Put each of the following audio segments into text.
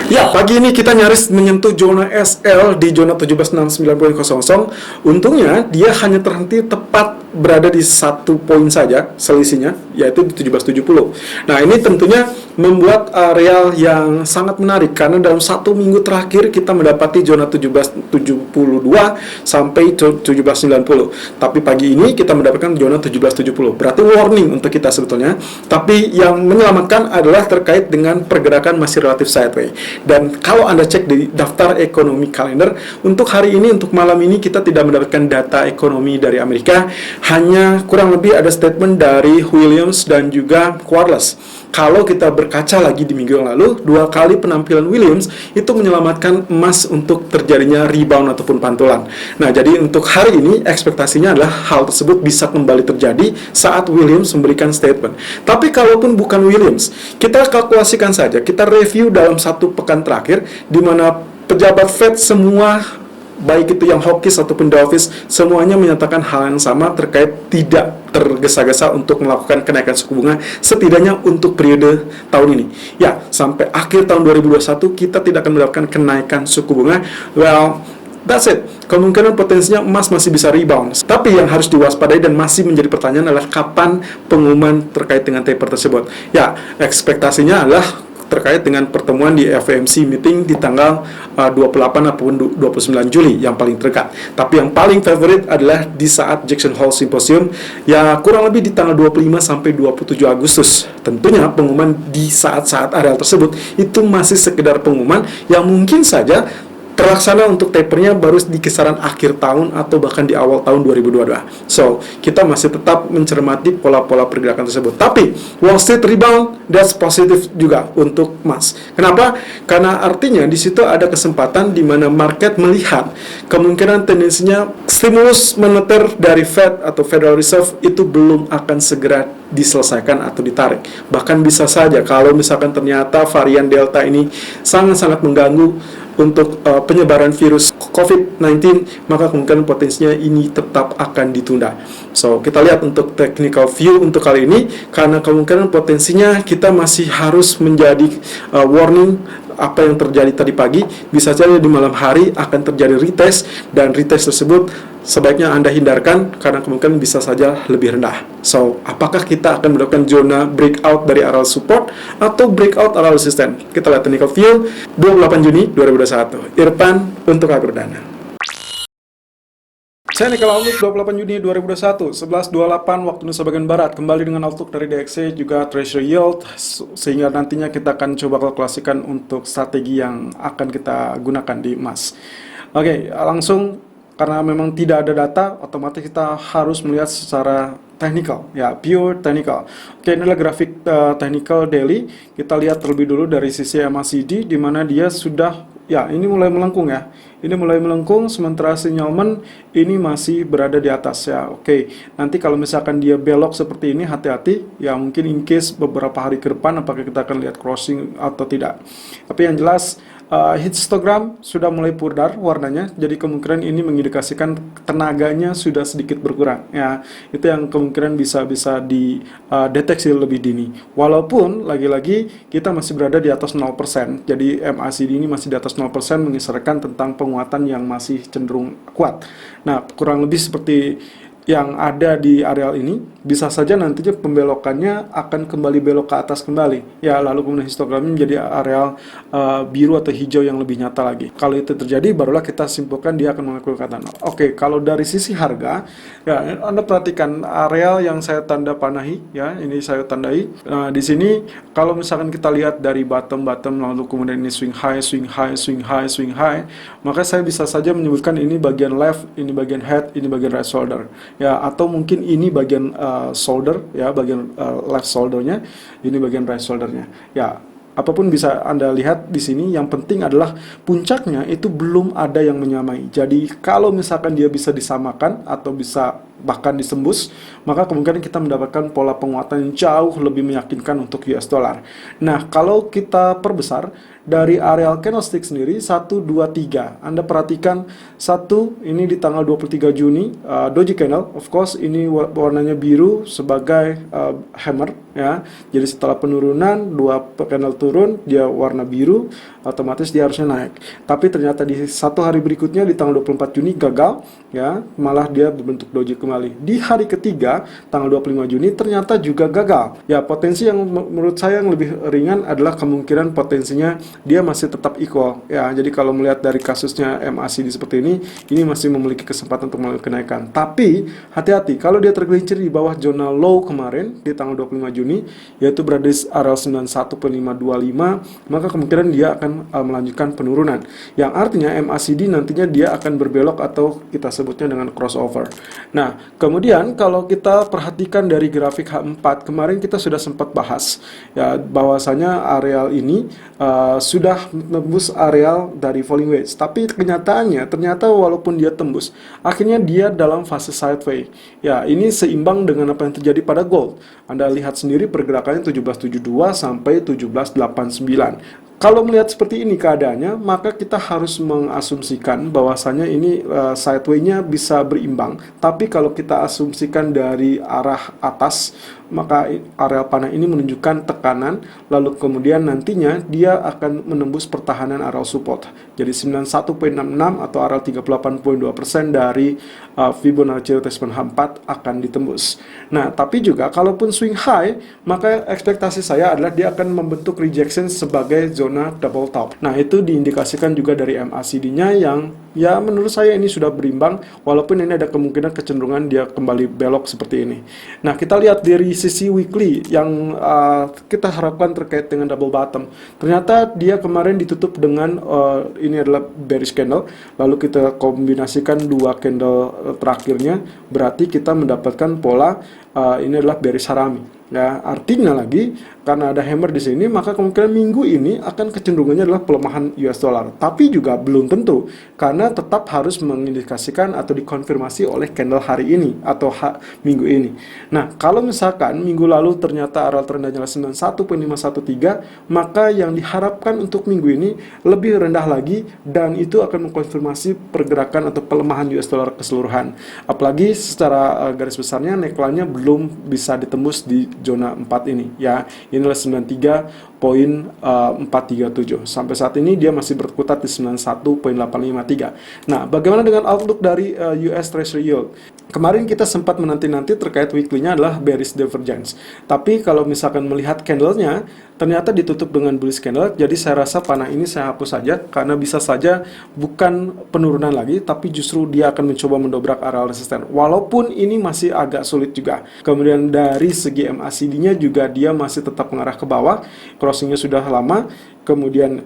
Ya, pagi ini kita nyaris menyentuh zona SL di zona 1769.00. Untungnya dia hanya terhenti tepat berada di 1 poin saja selisihnya, yaitu di 1770. Nah, ini tentunya membuat areal yang sangat menarik karena dalam 1 minggu terakhir kita mendapati zona 1772 sampai 1790. Tapi pagi ini kita mendapatkan zona 1770. Berarti warning untuk kita sebetulnya. Tapi yang menyelamatkan adalah terkait dengan pergerakan masih relatif sideways. Dan kalau Anda cek di daftar ekonomi kalender, untuk hari ini, untuk malam ini kita tidak mendapatkan data ekonomi dari Amerika, hanya kurang lebih ada statement dari Williams dan juga Quarles. Kalau kita berkaca lagi di minggu yang lalu, 2 kali penampilan Williams itu menyelamatkan emas untuk terjadinya rebound ataupun pantulan. Nah, jadi untuk hari ini ekspektasinya adalah hal tersebut bisa kembali terjadi saat Williams memberikan statement. Tapi kalaupun bukan Williams, kita kalkulasikan saja, kita review dalam 1 pekan terakhir di mana pejabat Fed semua, baik itu yang hawkish ataupun dovish, semuanya menyatakan hal yang sama terkait tidak tergesa-gesa untuk melakukan kenaikan suku bunga, setidaknya untuk periode tahun ini. Ya, sampai akhir tahun 2021 kita tidak akan mendapatkan kenaikan suku bunga. Well, that's it. Kemungkinan potensinya emas masih bisa rebound. Tapi yang harus diwaspadai dan masih menjadi pertanyaan adalah kapan pengumuman terkait dengan taper tersebut. Ya, ekspektasinya adalah terkait dengan pertemuan di FOMC meeting di tanggal 28 ataupun 29 Juli yang paling terdekat. Tapi yang paling favorit adalah di saat Jackson Hole Symposium, ya kurang lebih di tanggal 25 sampai 27 Agustus. Tentunya pengumuman di saat-saat areal tersebut itu masih sekedar pengumuman yang mungkin saja terlaksana untuk tapernya baru di kisaran akhir tahun atau bahkan di awal tahun 2022. So, kita masih tetap mencermati pola-pola pergerakan tersebut. Tapi, Wall Street rebound, that's positif juga untuk emas. Kenapa? Karena artinya di situ ada kesempatan di mana market melihat kemungkinan tendensinya stimulus moneter dari Fed atau Federal Reserve itu belum akan segera diselesaikan atau ditarik. Bahkan bisa saja kalau misalkan ternyata varian Delta ini sangat-sangat mengganggu untuk penyebaran virus COVID-19, maka kemungkinan potensinya ini tetap akan ditunda. So, kita lihat untuk technical view untuk kali ini, karena kemungkinan potensinya kita masih harus menjadi warning apa yang terjadi tadi pagi, bisa saja di malam hari akan terjadi retest, dan retest tersebut sebaiknya Anda hindarkan karena kemungkinan bisa saja lebih rendah. So, apakah kita akan mendapatkan zona breakout dari area support atau breakout area resisten? Kita lihat technical view 28 Juni 2021. Irfan untuk Agrodana. Saya Nikel Outlook 28 Juni 2021, 11.28 waktu Indonesia bagian Barat. Kembali dengan Outlook dari DXY, juga Treasury Yield, sehingga nantinya kita akan coba kalkulasikan untuk strategi yang akan kita gunakan di emas. Oke, langsung karena memang tidak ada data, otomatis kita harus melihat secara technical, ya, pure technical. Oke, inilah grafik technical daily. Kita lihat terlebih dulu dari sisi MACD, di mana dia sudah, ya, ini mulai melengkung ya. Ini mulai melengkung, sementara sinyalmen ini masih berada di atas ya. Oke, nanti kalau misalkan dia belok seperti ini, hati-hati ya, mungkin in case beberapa hari ke depan apakah kita akan lihat crossing atau tidak. Tapi yang jelas histogram sudah mulai pudar warnanya, jadi kemungkinan ini mengindikasikan tenaganya sudah sedikit berkurang ya. Itu yang kemungkinan bisa dideteksi lebih dini. Walaupun lagi-lagi kita masih berada di atas 0%. Jadi MACD ini masih di atas 0%, mengisyaratkan tentang penguatan yang masih cenderung kuat. Nah, kurang lebih seperti yang ada di areal ini, bisa saja nantinya pembelokannya akan kembali belok ke atas kembali ya, lalu kemudian histogramnya menjadi areal biru atau hijau yang lebih nyata lagi. Kalau itu terjadi, barulah kita simpulkan dia akan mengalami kelihatan. Oke, kalau dari sisi harga ya, Anda perhatikan areal yang saya tanda panahi ya, ini saya tandai. Nah, di sini kalau misalkan kita lihat dari bottom lalu kemudian ini swing high, maka saya bisa saja menyebutkan ini bagian left, ini bagian head, ini bagian right shoulder ya, atau mungkin ini bagian shoulder ya, bagian left shouldernya, ini bagian right shouldernya ya. Apapun bisa Anda lihat di sini, yang penting adalah puncaknya itu belum ada yang menyamai. Jadi kalau misalkan dia bisa disamakan atau bisa bahkan disembus, maka kemungkinan kita mendapatkan pola penguatan yang jauh lebih meyakinkan untuk US dollar. Nah, kalau kita perbesar dari areal candlestick sendiri 1, 2, 3. Anda perhatikan satu ini di tanggal 23 Juni doji candle, of course ini warnanya biru sebagai hammer ya. Jadi setelah penurunan dua candle turun, dia warna biru, otomatis dia harusnya naik. Tapi ternyata di satu hari berikutnya di tanggal 24 Juni gagal ya, malah dia berbentuk doji kembali. Di hari ketiga tanggal 25 Juni ternyata juga gagal. Ya, potensi yang menurut saya yang lebih ringan adalah kemungkinan potensinya dia masih tetap equal ya. Jadi kalau melihat dari kasusnya MACD seperti ini masih memiliki kesempatan untuk mengalami kenaikan. Tapi hati-hati kalau dia tergelincir di bawah zona low kemarin di tanggal 25 Juni yaitu berada di area 91.525, maka kemungkinan dia akan melanjutkan penurunan. Yang artinya MACD nantinya dia akan berbelok atau kita sebutnya dengan crossover. Nah, kemudian kalau kita perhatikan dari grafik H4 kemarin kita sudah sempat bahas ya bahwasanya areal ini sudah menembus areal dari falling wedge, tapi kenyataannya ternyata walaupun dia tembus, akhirnya dia dalam fase sideway. Ya, ini seimbang dengan apa yang terjadi pada gold. Anda lihat sendiri pergerakannya 1772 sampai 1789. Kalau melihat seperti ini keadaannya, maka kita harus mengasumsikan bahwasanya ini sideway-nya bisa berimbang. Tapi kalau kita asumsikan dari arah atas, maka area panah ini menunjukkan tekanan, lalu kemudian nantinya dia akan menembus pertahanan area support. Jadi 91.66 atau area 38.2% dari Fibonacci retracement H4 akan ditembus. Nah, tapi juga kalaupun swing high, maka ekspektasi saya adalah dia akan membentuk rejection sebagai zona double top. Nah, itu diindikasikan juga dari MACD-nya yang ya menurut saya ini sudah berimbang, walaupun ini ada kemungkinan kecenderungan dia kembali belok seperti ini. Nah, kita lihat dari sisi weekly yang kita harapkan terkait dengan double bottom. Ternyata dia kemarin ditutup dengan ini adalah bearish candle, lalu kita kombinasikan dua candle terakhirnya, berarti kita mendapatkan pola ini adalah bearish harami. Ya, artinya lagi karena ada hammer di sini, maka kemungkinan minggu ini akan kecenderungannya adalah pelemahan US dollar. Tapi juga belum tentu, karena tetap harus mengindikasikan atau dikonfirmasi oleh candle hari ini atau minggu ini. Nah, kalau misalkan minggu lalu ternyata area terendahnya 91.513, maka yang diharapkan untuk minggu ini lebih rendah lagi, dan itu akan mengkonfirmasi pergerakan atau pelemahan US dollar keseluruhan. Apalagi secara garis besarnya neckline-nya belum bisa ditembus di zona 4 ini ya. Inilah 93.437. Sampai saat ini dia masih berkutat di 91.853. Nah, bagaimana dengan outlook dari US Treasury Yield? Kemarin kita sempat menanti-nanti terkait weekly-nya adalah bearish divergence. Tapi kalau misalkan melihat candle-nya, ternyata ditutup dengan bullish candle. Jadi saya rasa panah ini saya hapus saja, karena bisa saja bukan penurunan lagi, tapi justru dia akan mencoba mendobrak area resisten. Walaupun ini masih agak sulit juga. Kemudian dari segi MACD-nya juga dia masih tetap mengarah ke bawah. Crossing-nya sudah lama. Kemudian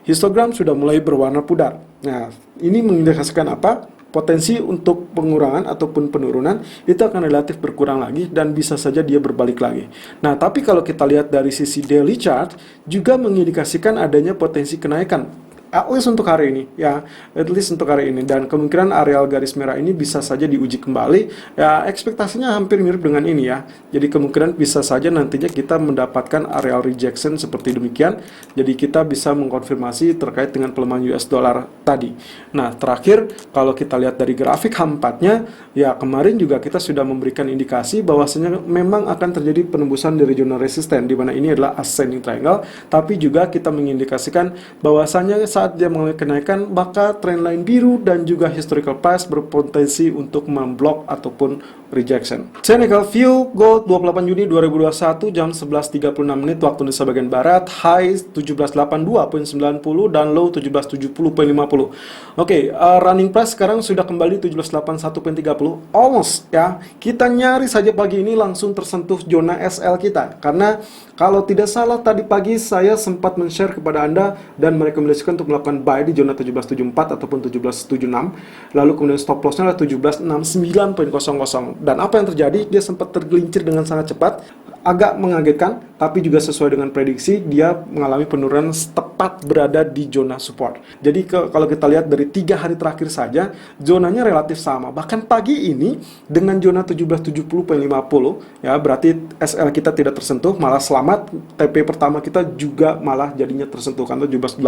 histogram sudah mulai berwarna pudar. Nah, ini mengindikasikan apa? Potensi untuk pengurangan ataupun penurunan itu akan relatif berkurang lagi dan bisa saja dia berbalik lagi. Nah, tapi kalau kita lihat dari sisi daily chart juga mengindikasikan adanya potensi kenaikan. At least untuk hari ini ya, at least untuk hari ini, dan kemungkinan areal garis merah ini bisa saja diuji kembali ya. Ekspektasinya hampir mirip dengan ini ya, jadi kemungkinan bisa saja nantinya kita mendapatkan areal rejection seperti demikian. Jadi kita bisa mengkonfirmasi terkait dengan pelemahan US dollar tadi. Nah, terakhir kalau kita lihat dari grafik H4-nya ya, kemarin juga kita sudah memberikan indikasi bahwasanya memang akan terjadi penembusan dari zona resisten, di mana ini adalah ascending triangle, tapi juga kita mengindikasikan bahwasanya saat dia mengalami kenaikan, maka trendline biru dan juga historical price berpotensi untuk memblok ataupun rejection. Technical view gold 28 Juni 2021 jam 11.36 menit waktu Indonesia bagian barat, high 1782.90 dan low 1770.50. Oke, running price sekarang sudah kembali 1781.30, almost ya. Kita nyaris saja pagi ini langsung tersentuh zona SL kita, karena kalau tidak salah tadi pagi saya sempat men-share kepada Anda dan merekomendasikan untuk melakukan buy di zona 1774 ataupun 1776. Lalu kemudian stop loss-nya adalah 1769.00. Dan apa yang terjadi? Dia sempat tergelincir dengan sangat cepat. agak mengagetkan, tapi juga sesuai dengan prediksi, dia mengalami penurunan tepat berada di zona support. Jadi kalau kita lihat dari 3 hari terakhir saja, zonanya relatif sama. Bahkan pagi ini dengan zona 1770.50, ya berarti SL kita tidak tersentuh, malah selamat. TP pertama kita juga malah jadinya tersentuh kan 1780.50.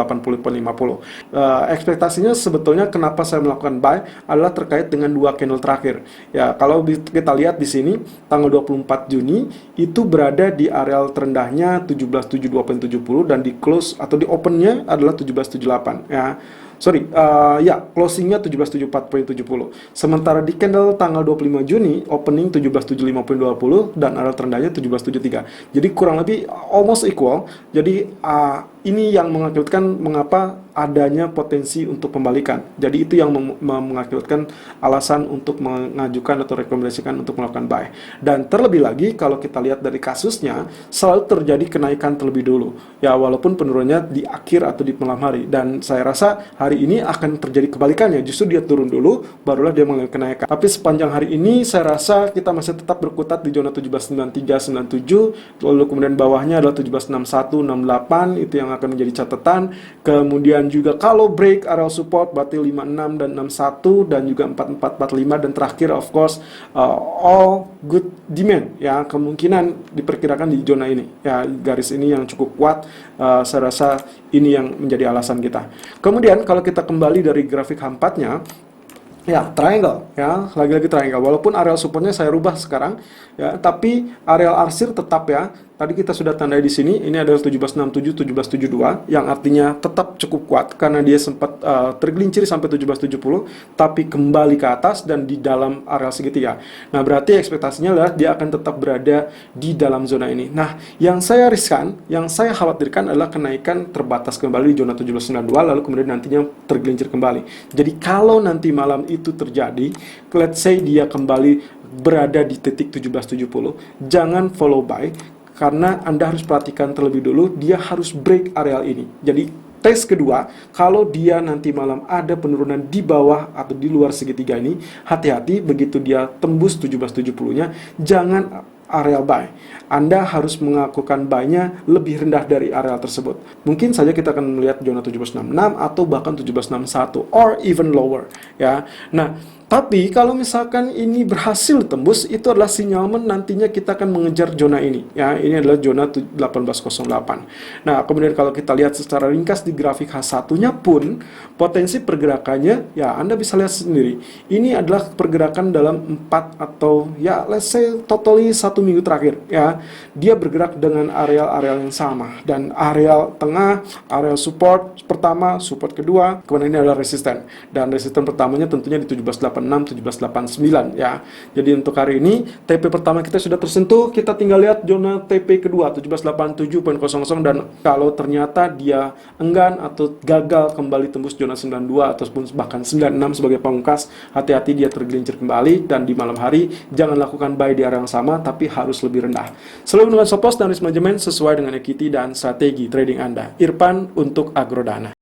Ekspektasinya sebetulnya kenapa saya melakukan buy adalah terkait dengan 2 candle terakhir. Ya, kalau kita lihat di sini tanggal 24 Juni itu berada di areal terendahnya 1772.70 dan di close atau di opennya adalah 1778 ya. Closingnya 1774.70. Sementara di candle tanggal 25 Juni, opening 1775.20 dan area terendahnya 1773. Jadi kurang lebih almost equal. Jadi ini yang mengakibatkan mengapa adanya potensi untuk pembalikan. Jadi itu yang mengakibatkan alasan untuk mengajukan atau rekomendasikan untuk melakukan buy. Dan terlebih lagi kalau kita lihat dari kasusnya selalu terjadi kenaikan terlebih dulu. Ya walaupun penurunannya di akhir atau di malam hari. Dan saya rasa hari ini akan terjadi kebalikannya. Justru dia turun dulu barulah dia mengalami kenaikan. Tapi sepanjang hari ini saya rasa kita masih tetap berkutat di zona 1793.97, lalu kemudian bawahnya adalah 1761.68, itu yang akan menjadi catatan. Kemudian juga kalau break area support berarti 56 dan 61 dan juga 4445 dan terakhir of course all good demand ya, kemungkinan diperkirakan di zona ini ya, garis ini yang cukup kuat. Saya rasa ini yang menjadi alasan kita. Kemudian kalau kita kembali dari grafik H4-nya ya, triangle ya, lagi-lagi triangle. Walaupun areal supportnya saya rubah sekarang ya, tapi areal arsir tetap ya. Tadi kita sudah tandai di sini, ini adalah 1767, 1772, yang artinya tetap cukup kuat karena dia sempat tergelincir sampai 1770, tapi kembali ke atas dan di dalam areal segitiga. Nah, berarti ekspektasinya adalah dia akan tetap berada di dalam zona ini. Nah, yang saya riskan, yang saya khawatirkan adalah kenaikan terbatas kembali di zona 1792, lalu kemudian nantinya tergelincir kembali. Jadi kalau nanti malam itu terjadi, let's say dia kembali berada di titik 1770, jangan follow buy. Karena Anda harus perhatikan terlebih dulu, dia harus break areal ini. Jadi tes kedua, kalau dia nanti malam ada penurunan di bawah atau di luar segitiga ini, hati-hati begitu dia tembus 1770-nya, jangan areal buy. Anda harus melakukan buy-nya lebih rendah dari areal tersebut. Mungkin saja kita akan melihat zona 1766 atau bahkan 1761 or even lower ya. Nah, tapi kalau misalkan ini berhasil tembus, itu adalah sinyalmen nantinya kita akan mengejar zona ini. Ya, ini adalah zona 1808. Nah, kemudian kalau kita lihat secara ringkas di grafik H1-nya pun, potensi pergerakannya, ya Anda bisa lihat sendiri. Ini adalah pergerakan dalam 4 atau ya let's say totally 1 minggu terakhir. Ya, dia bergerak dengan areal-areal yang sama. Dan areal tengah, areal support pertama, support kedua, kemudian ini adalah resisten. Dan resisten pertamanya tentunya di 1786, 1789 ya. Jadi untuk hari ini TP pertama kita sudah tersentuh, kita tinggal lihat zona TP kedua 1787.00 dan kalau ternyata dia enggan atau gagal kembali tembus zona 92 ataupun bahkan 96 sebagai pamungkas, hati-hati dia tergelincir kembali dan di malam hari jangan lakukan buy di area yang sama tapi harus lebih rendah. Selalu dengan stop loss dan risk management sesuai dengan equity dan strategi trading Anda. Irfan untuk Agrodana.